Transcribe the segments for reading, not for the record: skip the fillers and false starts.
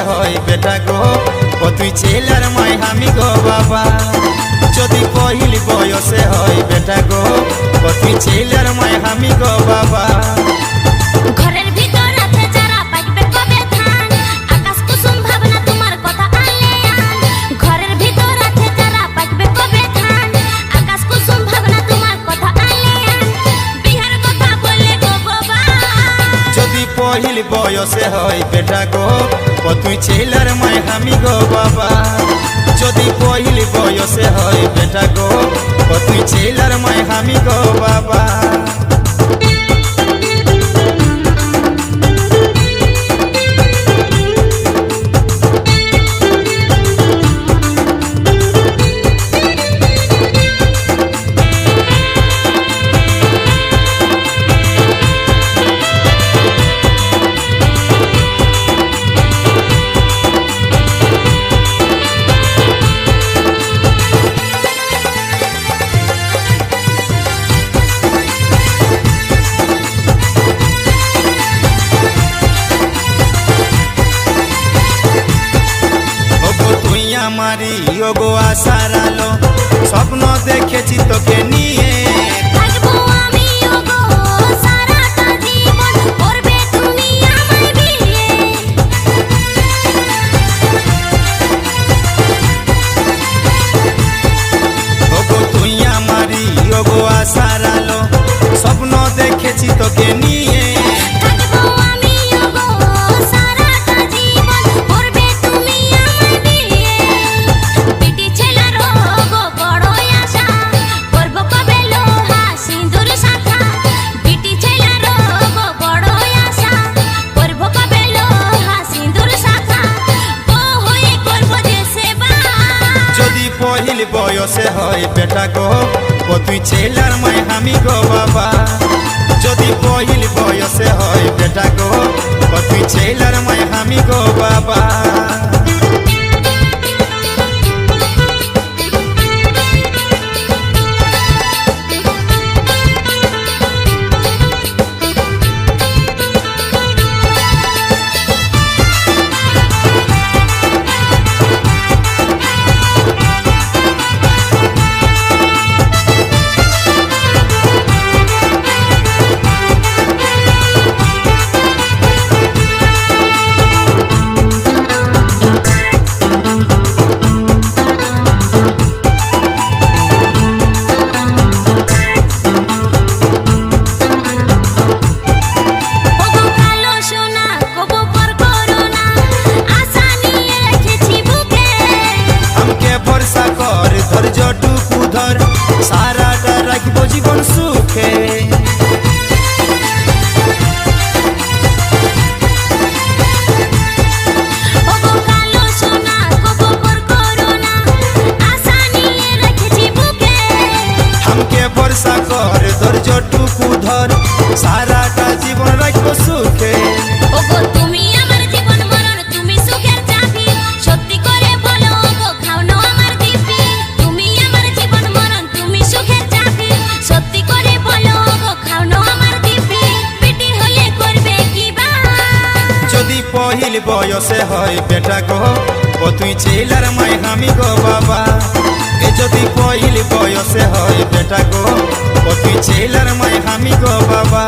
হয় বেটা গো ও তুই ছেলের মাই আমি গো বাবা যদি পহিল বয়সে হয় বেটা গো ও তুই ছেলের মাই আমি গো বাবা ঘরের ভিতর আছে যারা পাইবে কবে ধান আকাশ কুসুম ভাবনা তোমার কথা আনলে আন ঘরের ভিতর আছে যারা পাইবে কবে ধান আকাশ কুসুম ভাবনা তোমার কথা আনলে আন বিহার কথা বললে গো বাবা যদি পহিল বয়সে হয় বেটা গো ও তুই ছেলের মাই আমি গো বাবা যদি পহিল বয়সে হয় বেটা গো ও তুই ছেলের মাই আমি গো বাবা আমারি ওগো আশার আলো স্বপ্ন দেখেছি তোকে নিয়ে থাকবো আমি ওগো সারাটা জীবন করবে তুমি আমায় বিয়ে ওগো তুই আমারি ওগো আশার আলো স্বপ্ন দেখেছি তোকে নিয়ে থাকবো আমি ওগো সারাটা জীবন করবে তুমি আমায় বিয়ে পিটি ছেলার ওগো বড় আশা করব কবে লোহা সিঁদুর শাখা পিটি ছেলার ওগো বড় আশা করব কবে লোহা সিঁদুর শাখা বউ হয়ে করব যে সেবা যদি পহিল বয়সে হয় বেটা গো ও তুই ছেলের মাই আমি গো বাবা যদি পহিল বয়সে হয় বেটা গো ও তুই ছেলের মাই আমি গো বাবা ওগো কালো সোনা কবু পর করোনা আশা নিয়ে রেখেছি বুকে আমাকে ভরসা কর ধৈর্যটুকু ধর সারাটা রাখবো জীবন সুখে ওগো কালো সোনা কবু পর করোনা আশা নিয়ে রেখেছি বুকে আমাকে ভরসা কর ধৈর্যটুকু ধর সারাটা জীবন রাখবো সুখে ওগো তুমি আমার জীবন মরণ তুমি সুখের চাবি সত্যি করে বলো ওগো খাওনো আমার দিবি তুমি আমার জীবন মরণ তুমি সুখের চাবি সত্যি করে বলো ওগো খাওনো আমার দিবি পিটি হলে করবে কি বা যদি পহিল বয়সে হয় বেটা গো ও তুই ছেলের মাই আমি গো বাবা এ যদি পহিল বয়সে হয় বেটা গো ও তুই ছেলের মাই আমি গো বাবা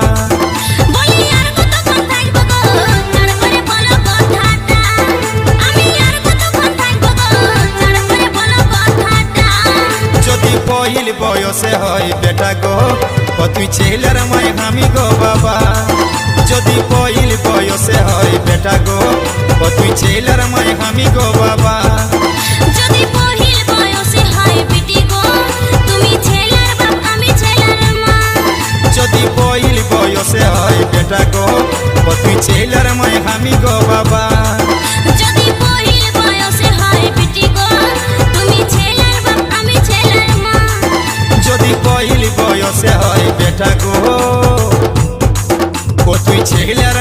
বলি আর কতক্ষণ থাকবো গো ছাড় করে বলো কথাটা আমি আর কতক্ষণ থাকবো গো ছাড় করে বলো কথাটা যদি পহিল বয়সে হয় বেটা গো ও তুই ছেলের মাই আমি গো বাবা যদি পহিল বয়সে হয় বেটা গো ও তুই ছেলের মাই আমি গো বাবা যদি পহিল বয়সে হয় বিটি গো তুমি ছেলের বাপ আমি ছেলের মা যদি পহিল বয়সে হয় বেটা গো ও তুই ছেলের মাই আমি গো বাবা যদি পহিল বয়সে হয় বিটি গো তুমি ছেলের বাপ আমি ছেলের মা যদি পহিল বয়সে হয় বেটা গো ও তুই ছেলের